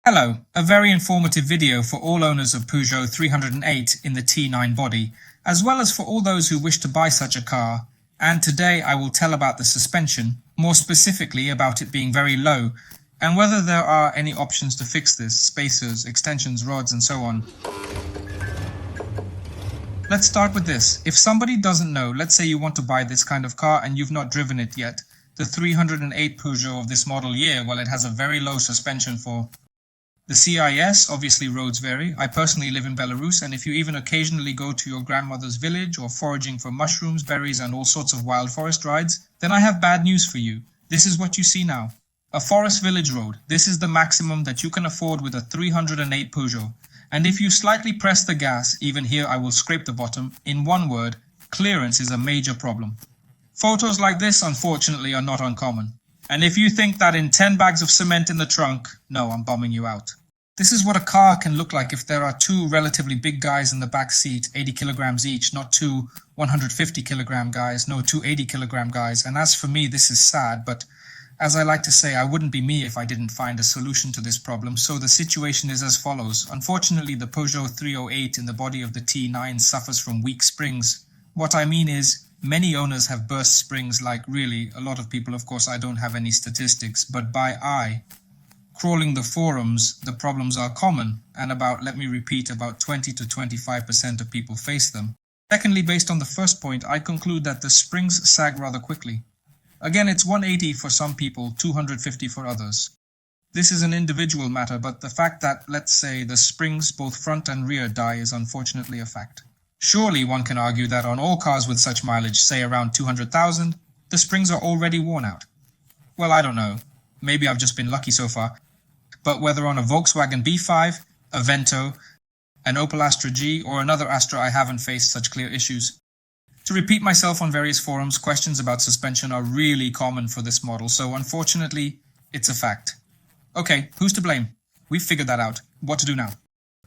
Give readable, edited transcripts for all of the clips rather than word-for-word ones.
Hello, a very informative video for all owners of Peugeot 308 in the T9 body, as well as for all those who wish to buy such a car. And today I will tell about the suspension, more specifically about it being very low, and whether there are any options to fix this, spacers, extensions, rods, and so on. Let's start with this. If somebody doesn't know, let's say you want to buy this kind of car and you've not driven it yet, the 308 Peugeot of this model year, well, it has a very low suspension for the CIS. Obviously roads vary. I personally live in Belarus, and if you even occasionally go to your grandmother's village or foraging for mushrooms, berries and all sorts of wild forest rides, then I have bad news for you. This is what you see now. A forest village road. This is the maximum that you can afford with a 308 Peugeot. And if you slightly press the gas, even here I will scrape the bottom, in one word, clearance is a major problem. Photos like this, unfortunately, are not uncommon. And if you think that in 10 bags of cement in the trunk, no, I'm bumming you out. This is what a car can look like if there are two relatively big guys in the back seat, 80 kilograms each, not two 150 kilogram guys, no, two 80 kilogram guys. And as for me, this is sad, but as I like to say, I wouldn't be me if I didn't find a solution to this problem. So the situation is as follows. Unfortunately, the Peugeot 308 in the body of the T9 suffers from weak springs. What I mean is, many owners have burst springs, like really, a lot of people. Of course, I don't have any statistics, but by eye, crawling the forums, the problems are common, and let me repeat, about 20 to 25% of people face them. Secondly, based on the first point, I conclude that the springs sag rather quickly. Again, it's 180 for some people, 250 for others. This is an individual matter, but the fact that, let's say, the springs, both front and rear, die is unfortunately a fact. Surely one can argue that on all cars with such mileage, say around 200,000, the springs are already worn out. Well, I don't know. Maybe I've just been lucky so far. But whether on a Volkswagen B5, a Vento, an Opel Astra G, or another Astra, I haven't faced such clear issues. To repeat myself on various forums, questions about suspension are really common for this model, so unfortunately, it's a fact. Okay, who's to blame? We've figured that out. What to do now?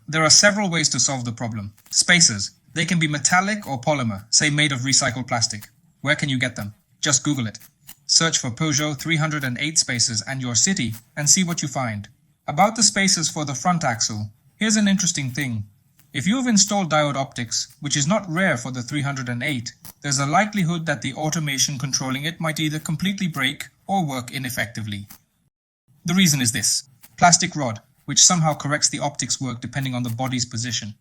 There are several ways to solve the problem. Spacers. They can be metallic or polymer, say made of recycled plastic. Where can you get them? Just Google it. Search for Peugeot 308 spacers and your city and see what you find. About the spacers for the front axle, here's an interesting thing. If you have installed diode optics, which is not rare for the 308, there's a likelihood that the automation controlling it might either completely break or work ineffectively. The reason is this: plastic rod, which somehow corrects the optics work depending on the body's position.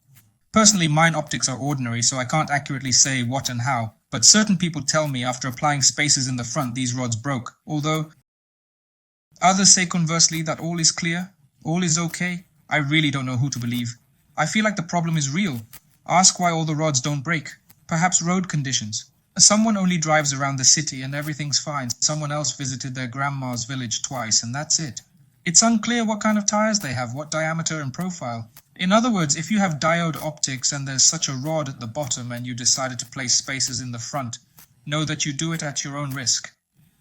Personally, mine optics are ordinary, so I can't accurately say what and how, but certain people tell me after applying spacers in the front these rods broke, although others say conversely that all is clear, all is okay. I really don't know who to believe. I feel like the problem is real. Ask why all the rods don't break. Perhaps road conditions. Someone only drives around the city and everything's fine. Someone else visited their grandma's village twice and that's it. It's unclear what kind of tires they have, what diameter and profile. In other words, if you have diode optics and there's such a rod at the bottom and you decided to place spacers in the front, know that you do it at your own risk.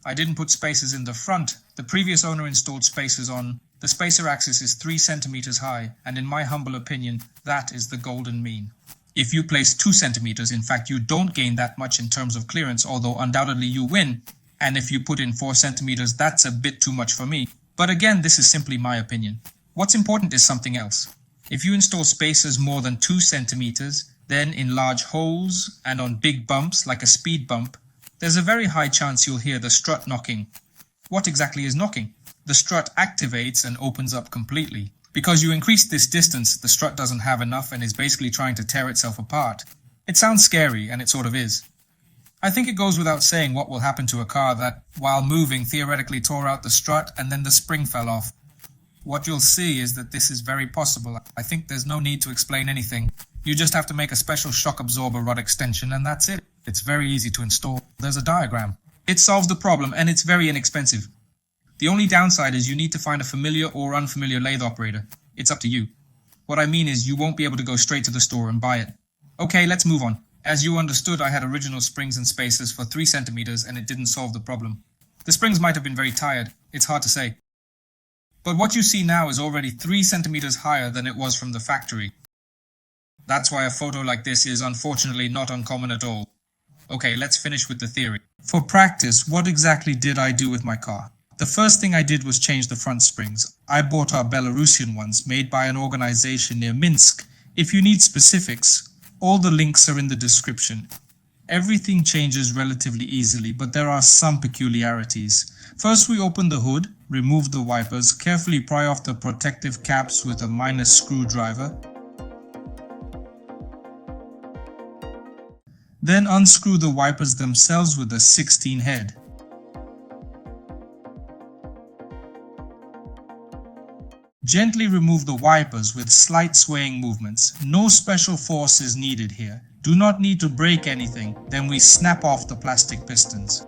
I didn't put spacers in the front. The previous owner installed spacers on. The spacer axis is 3 centimeters high, and in my humble opinion, that is the golden mean. If you place 2 centimeters, in fact, you don't gain that much in terms of clearance, although undoubtedly you win. And if you put in 4 centimeters, that's a bit too much for me. But again, this is simply my opinion. What's important is something else. If you install spacers more than 2 centimeters, then in large holes and on big bumps like a speed bump, there's a very high chance you'll hear the strut knocking. What exactly is knocking? The strut activates and opens up completely. Because you increase this distance, the strut doesn't have enough and is basically trying to tear itself apart. It sounds scary, and it sort of is. I think it goes without saying what will happen to a car that, while moving, theoretically tore out the strut and then the spring fell off. What you'll see is that this is very possible. I think there's no need to explain anything. You just have to make a special shock absorber rod extension and that's it. It's very easy to install. There's a diagram. It solves the problem and it's very inexpensive. The only downside is you need to find a familiar or unfamiliar lathe operator. It's up to you. What I mean is you won't be able to go straight to the store and buy it. Okay, let's move on. As you understood, I had original springs and spacers for 3 centimeters and it didn't solve the problem. The springs might have been very tired. It's hard to say. But what you see now is already 3 centimeters higher than it was from the factory. That's why a photo like this is unfortunately not uncommon at all. Okay, let's finish with the theory. For practice, what exactly did I do with my car? The first thing I did was change the front springs. I bought our Belarusian ones, made by an organization near Minsk. If you need specifics, all the links are in the description. Everything changes relatively easily, but there are some peculiarities. First, we open the hood, remove the wipers, carefully pry off the protective caps with a minor screwdriver. Then unscrew the wipers themselves with a 16 head. Gently remove the wipers with slight swaying movements. No special force is needed here. Do not need to break anything. Then we snap off the plastic pistons.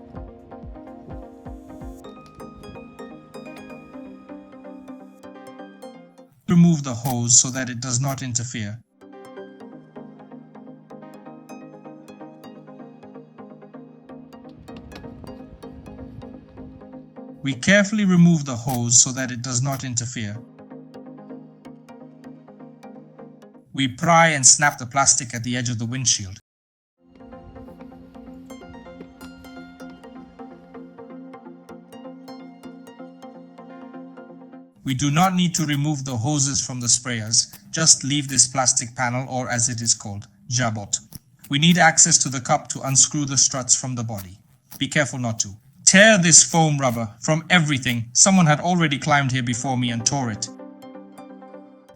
Remove the hose so that it does not interfere. We carefully remove the hose so that it does not interfere. We pry and snap the plastic at the edge of the windshield. We do not need to remove the hoses from the sprayers, just leave this plastic panel, or as it is called, jabot. We need access to the cup to unscrew the struts from the body. Be careful not to. Tear this foam rubber from everything. Someone had already climbed here before me and tore it.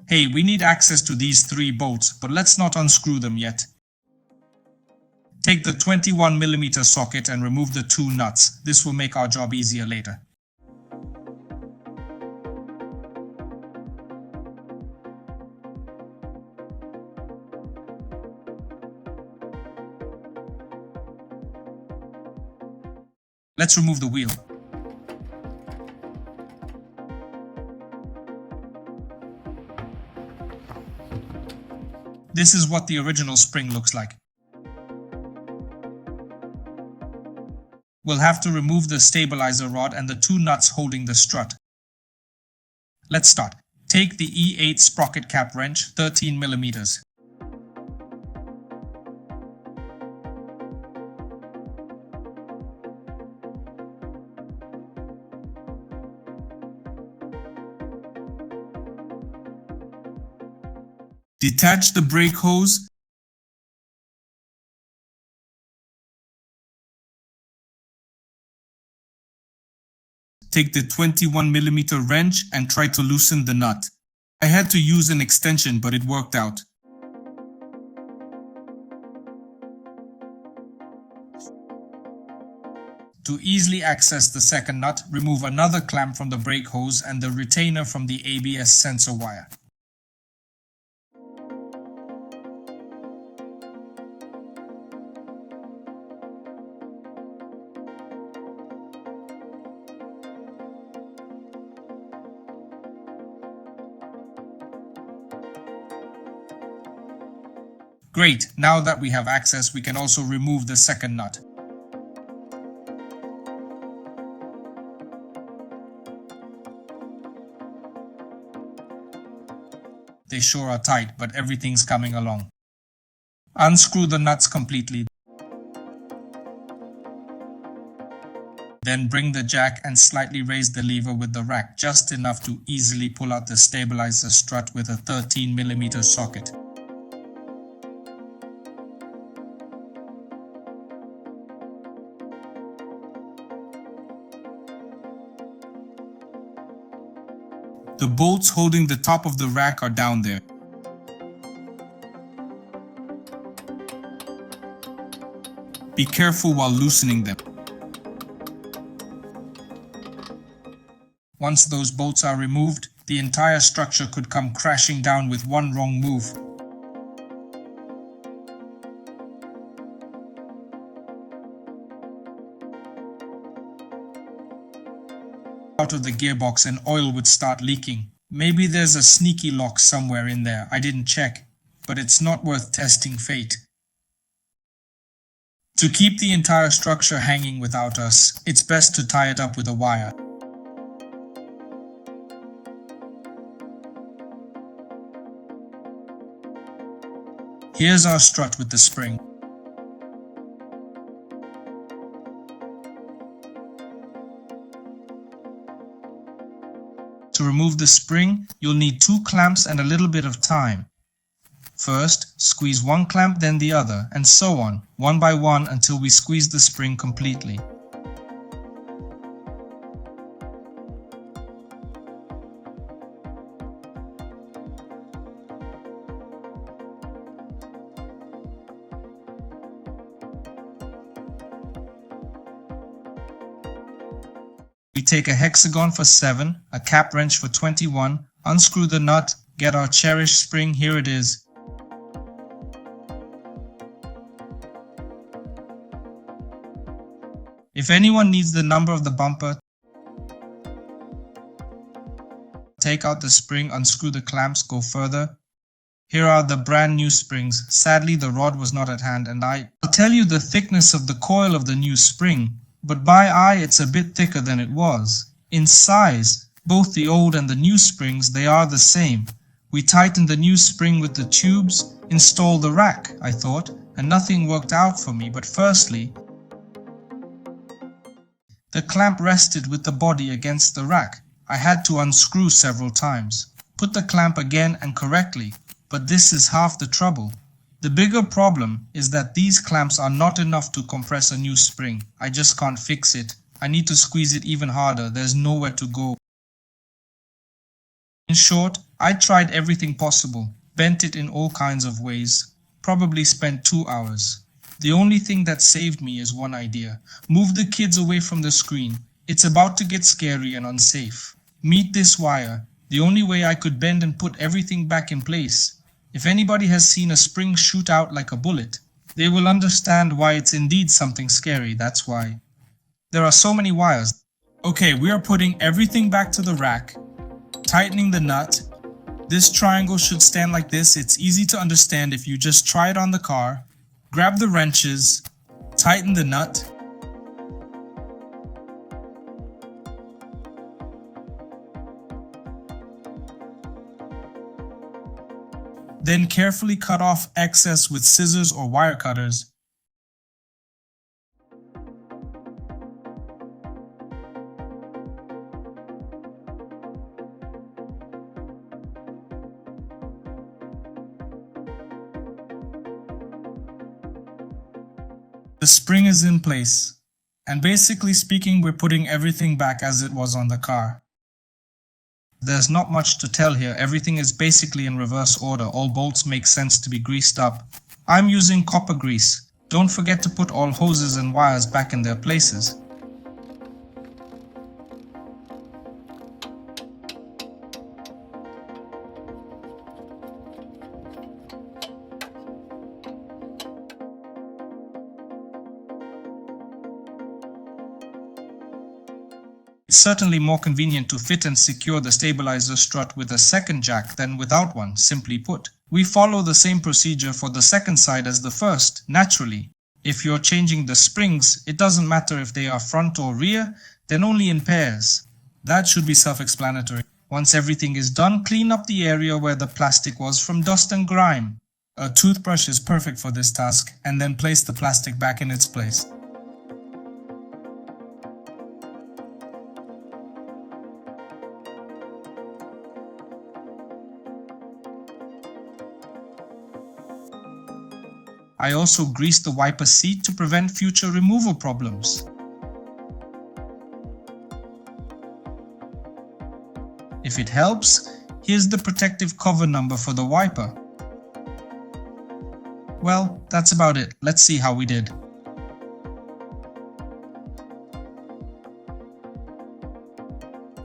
Hey, we need access to these 3 bolts, but let's not unscrew them yet. Take the 21mm socket and remove the 2 nuts. This will make our job easier later. Let's remove the wheel. This is what the original spring looks like. We'll have to remove the stabilizer rod and the 2 nuts holding the strut. Let's start. Take the E8 sprocket cap wrench, 13mm. Detach the brake hose. Take the 21mm wrench and try to loosen the nut. I had to use an extension, but it worked out. To easily access the second nut, remove another clamp from the brake hose and the retainer from the ABS sensor wire. Great, now that we have access, we can also remove the second nut. They sure are tight, but everything's coming along. Unscrew the nuts completely. Then bring the jack and slightly raise the lever with the rack, just enough to easily pull out the stabilizer strut with a 13mm socket. The bolts holding the top of the rack are down there. Be careful while loosening them. Once those bolts are removed, the entire structure could come crashing down with one wrong move. Out of the gearbox and oil would start leaking. Maybe there's a sneaky lock somewhere in there. I didn't check, but it's not worth testing fate. To keep the entire structure hanging without us, it's best to tie it up with a wire. Here's our strut with the spring. remove the spring, you'll need 2 clamps and a little bit of time. First, squeeze one clamp then the other, and so on, one by one until we squeeze the spring completely. We take a hexagon for 7, a cap wrench for 21, unscrew the nut, get our cherished spring, here it is. If anyone needs the number of the bumper, take out the spring, unscrew the clamps, go further. Here are the brand new springs. Sadly, the rod was not at hand, and I'll tell you the thickness of the coil of the new spring, but by eye it's a bit thicker than it was. In size, both the old and the new springs, they are the same. We tightened the new spring with the tubes, installed the rack, I thought, and nothing worked out for me, but firstly, the clamp rested with the body against the rack. I had to unscrew several times. Put the clamp again and correctly, but this is half the trouble. The bigger problem is that these clamps are not enough to compress a new spring. I just can't fix it. I need to squeeze it even harder. There's nowhere to go. In short, I tried everything possible, bent it in all kinds of ways, probably spent 2 hours. The only thing that saved me is one idea. Move the kids away from the screen. It's about to get scary and unsafe. Meet this wire. The only way I could bend and put everything back in place. If anybody has seen a spring shoot out like a bullet, they will understand why it's indeed something scary, that's why. There are so many wires. Okay, we are putting everything back to the rack, tightening the nut. This triangle should stand like this. It's easy to understand if you just try it on the car. Grab the wrenches, tighten the nut. Then carefully cut off excess with scissors or wire cutters. The spring is in place, and basically speaking, we're putting everything back as it was on the car. There's not much to tell here. Everything is basically in reverse order. All bolts make sense to be greased up. I'm using copper grease. Don't forget to put all hoses and wires back in their places. It's certainly more convenient to fit and secure the stabilizer strut with a second jack than without one, simply put. We follow the same procedure for the second side as the first, naturally. If you're changing the springs, it doesn't matter if they are front or rear, then only in pairs. That should be self-explanatory. Once everything is done, clean up the area where the plastic was from dust and grime. A toothbrush is perfect for this task, and then place the plastic back in its place. I also greased the wiper seat to prevent future removal problems. If it helps, here's the protective cover number for the wiper. Well, that's about it. Let's see how we did.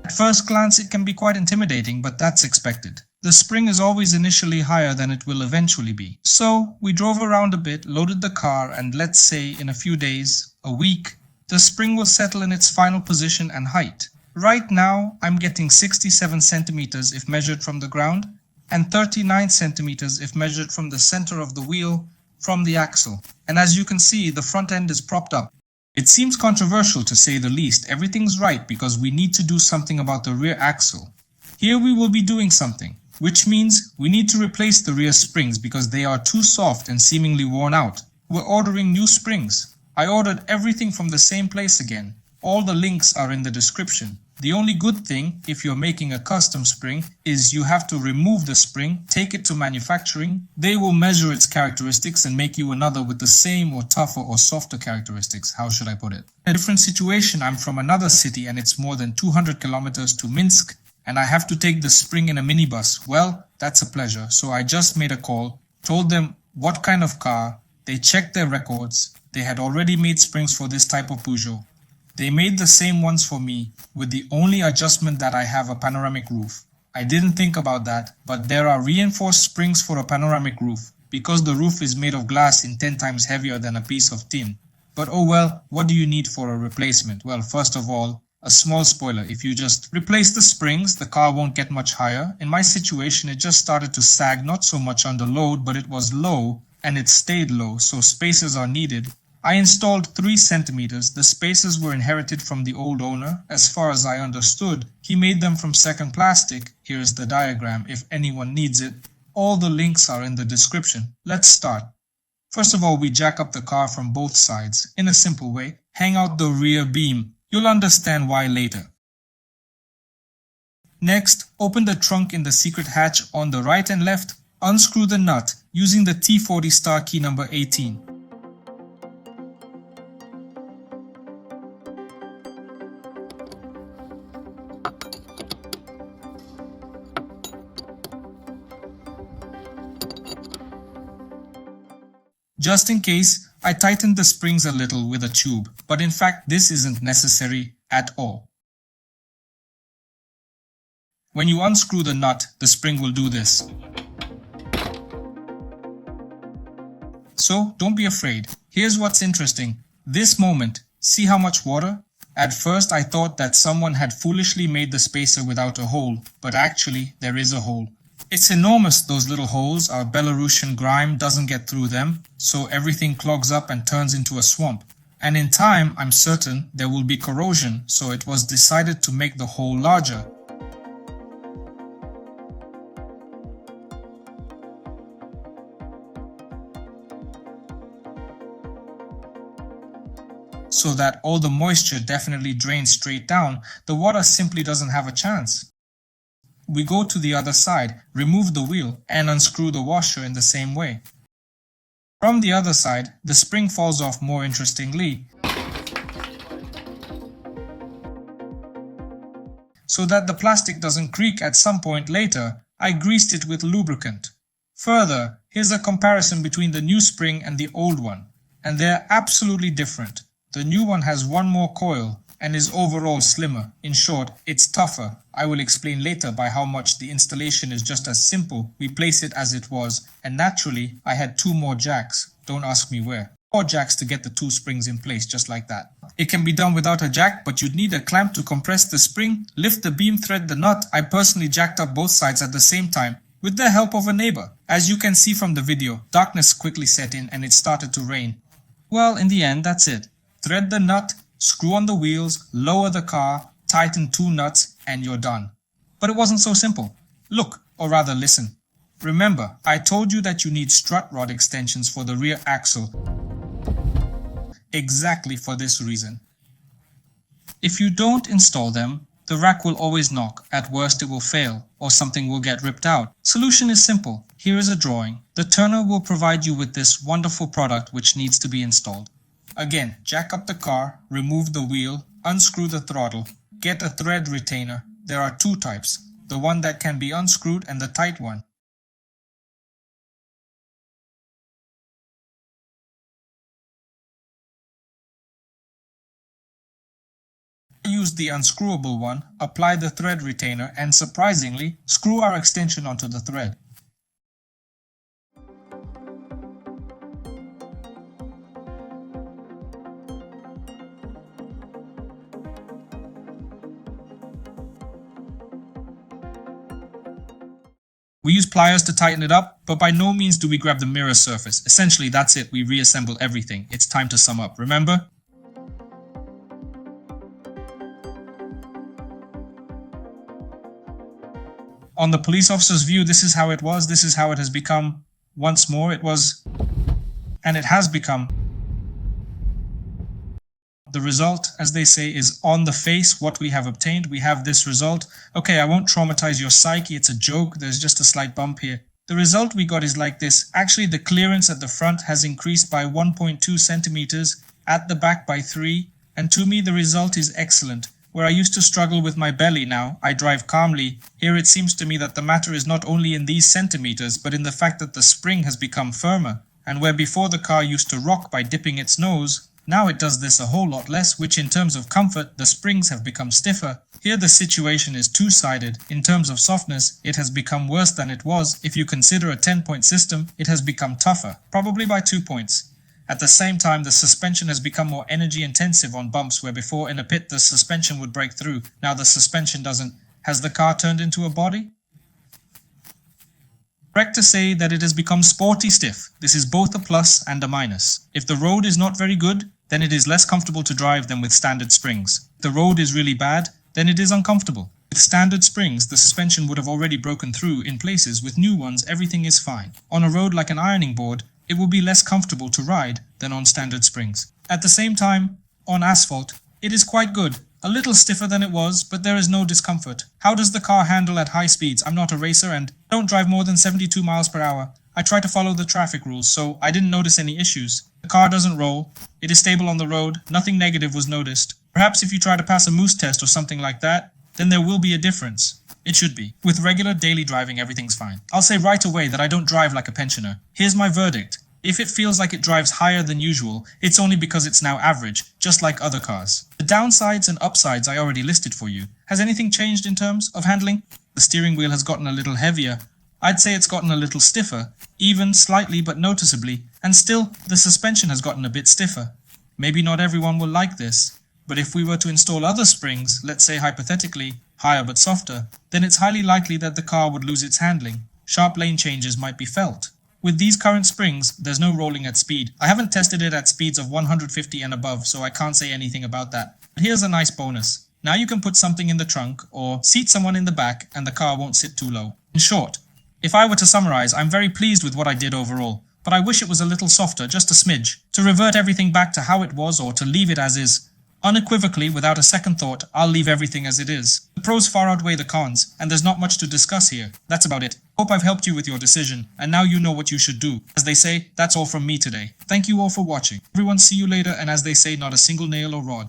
At first glance, it can be quite intimidating, but that's expected. The spring is always initially higher than it will eventually be. So, we drove around a bit, loaded the car, and let's say in a few days, a week, the spring will settle in its final position and height. Right now, I'm getting 67 centimeters if measured from the ground, and 39 centimeters if measured from the center of the wheel from the axle. And as you can see, the front end is propped up. It seems controversial to say the least. Everything's right because we need to do something about the rear axle. Here we will be doing something, which means we need to replace the rear springs because they are too soft and seemingly worn out. We're ordering new springs. I ordered everything from the same place again. All the links are in the description. The only good thing, if you're making a custom spring, is you have to remove the spring, take it to manufacturing. They will measure its characteristics and make you another with the same or tougher or softer characteristics. How should I put it? In a different situation, I'm from another city and it's more than 200 kilometers to Minsk, and I have to take the spring in a minibus. Well, that's a pleasure. So I just made a call, told them what kind of car. They checked their records. They had already made springs for this type of Peugeot. They made the same ones for me, with the only adjustment that I have a panoramic roof. I didn't think about that, but there are reinforced springs for a panoramic roof, because the roof is made of glass and 10 times heavier than a piece of tin. But oh well, what do you need for a replacement? Well, first of all, a small spoiler. If you just replace the springs, the car won't get much higher. In my situation, it just started to sag, not so much under load, but it was low, and it stayed low, so spacers are needed. I installed 3 centimeters. The spacers were inherited from the old owner. As far as I understood, he made them from second plastic. Here's the diagram if anyone needs it. All the links are in the description. Let's start. First of all, we jack up the car from both sides. In a simple way, hang out the rear beam. You'll understand why later. Next, open the trunk in the secret hatch on the right and left. Unscrew the nut using the T40 star key number 18. Just in case, I tightened the springs a little with a tube, but in fact this isn't necessary at all. When you unscrew the nut, the spring will do this. So don't be afraid. Here's what's interesting. This moment, see how much water? At first I thought that someone had foolishly made the spacer without a hole, but actually there is a hole. It's enormous, those little holes. Our Belarusian grime doesn't get through them, so everything clogs up and turns into a swamp. And in time, I'm certain, there will be corrosion, so it was decided to make the hole larger. So that all the moisture definitely drains straight down, the water simply doesn't have a chance. We go to the other side, remove the wheel, and unscrew the washer in the same way. From the other side, the spring falls off more interestingly, so that the plastic doesn't creak at some point later. I greased it with lubricant. Further, here's a comparison between the new spring and the old one, and they're absolutely different. The new one has one more coil and is overall slimmer. In short, it's tougher. I will explain later by how much. The installation is just as simple. We place it as it was, and naturally, I had 2 more jacks. Don't ask me where. 4 jacks to get the 2 springs in place, just like that. It can be done without a jack, but you'd need a clamp to compress the spring, lift the beam, thread the nut. I personally jacked up both sides at the same time, with the help of a neighbor. As you can see from the video, darkness quickly set in and it started to rain. Well, in the end, that's it. Thread the nut, screw on the wheels, lower the car, tighten 2 nuts, and you're done. But it wasn't so simple. Look, or rather listen. Remember, I told you that you need strut rod extensions for the rear axle. Exactly for this reason. If you don't install them, the rack will always knock. At worst it will fail, or something will get ripped out. Solution is simple. Here is a drawing. The turner will provide you with this wonderful product which needs to be installed. Again, jack up the car, remove the wheel, unscrew the throttle, get a thread retainer. There are 2 types, the one that can be unscrewed and the tight one. I used the unscrewable one, apply the thread retainer, and surprisingly, screw our extension onto the thread. We use pliers to tighten it up, but by no means do we grab the mirror surface. Essentially, that's it. We reassemble everything. It's time to sum up, remember? On the police officer's view, this is how it was. This is how it has become. Once more, it was, and it has become. The result, as they say, is on the face what we have obtained. We have this result. Okay, I won't traumatize your psyche. It's a joke. There's just a slight bump here. The result we got is like this. Actually, the clearance at the front has increased by 1.2 centimeters, at the back by 3, and to me the result is excellent. Where I used to struggle with my belly, now I drive calmly. Here it seems to me that the matter is not only in these centimeters, but in the fact that the spring has become firmer, and where before the car used to rock by dipping its nose, now it does this a whole lot less, which in terms of comfort, the springs have become stiffer. Here the situation is two-sided. In terms of softness, it has become worse than it was. If you consider a 10-point system, it has become tougher, probably by 2 points. At the same time, the suspension has become more energy intensive on bumps where before in a pit the suspension would break through. Now the suspension doesn't. Has the car turned into a body? Correct to say that it has become sporty stiff. This is both a plus and a minus. If the road is not very good, then it is less comfortable to drive than with standard springs. If the road is really bad, then it is uncomfortable. With standard springs, the suspension would have already broken through in places. With new ones, everything is fine. On a road like an ironing board, it will be less comfortable to ride than on standard springs. At the same time, on asphalt, it is quite good. A little stiffer than it was, but there is no discomfort. How does the car handle at high speeds? I'm not a racer and don't drive more than 72 miles per hour. I try to follow the traffic rules, so I didn't notice any issues. The car doesn't roll. It is stable on the road. Nothing negative was noticed. Perhaps if you try to pass a moose test or something like that, then there will be a difference. It should be. With regular daily driving, everything's fine. I'll say right away that I don't drive like a pensioner. Here's my verdict. If it feels like it drives higher than usual, it's only because it's now average, just like other cars. The downsides and upsides I already listed for you. Has anything changed in terms of handling? The steering wheel has gotten a little heavier. I'd say it's gotten a little stiffer, even slightly but noticeably, and still, the suspension has gotten a bit stiffer. Maybe not everyone will like this, but if we were to install other springs, let's say hypothetically, higher but softer, then it's highly likely that the car would lose its handling. Sharp lane changes might be felt. With these current springs, there's no rolling at speed. I haven't tested it at speeds of 150 and above, so I can't say anything about that. But here's a nice bonus. Now you can put something in the trunk, or seat someone in the back, and the car won't sit too low. In short, if I were to summarize, I'm very pleased with what I did overall, but I wish it was a little softer, just a smidge. To revert everything back to how it was, or to leave it as is. Unequivocally, without a second thought, I'll leave everything as it is. The pros far outweigh the cons, and there's not much to discuss here. That's about it. Hope I've helped you with your decision, and now you know what you should do. As they say, that's all from me today. Thank you all for watching. Everyone, see you later, and as they say, not a single nail or rod.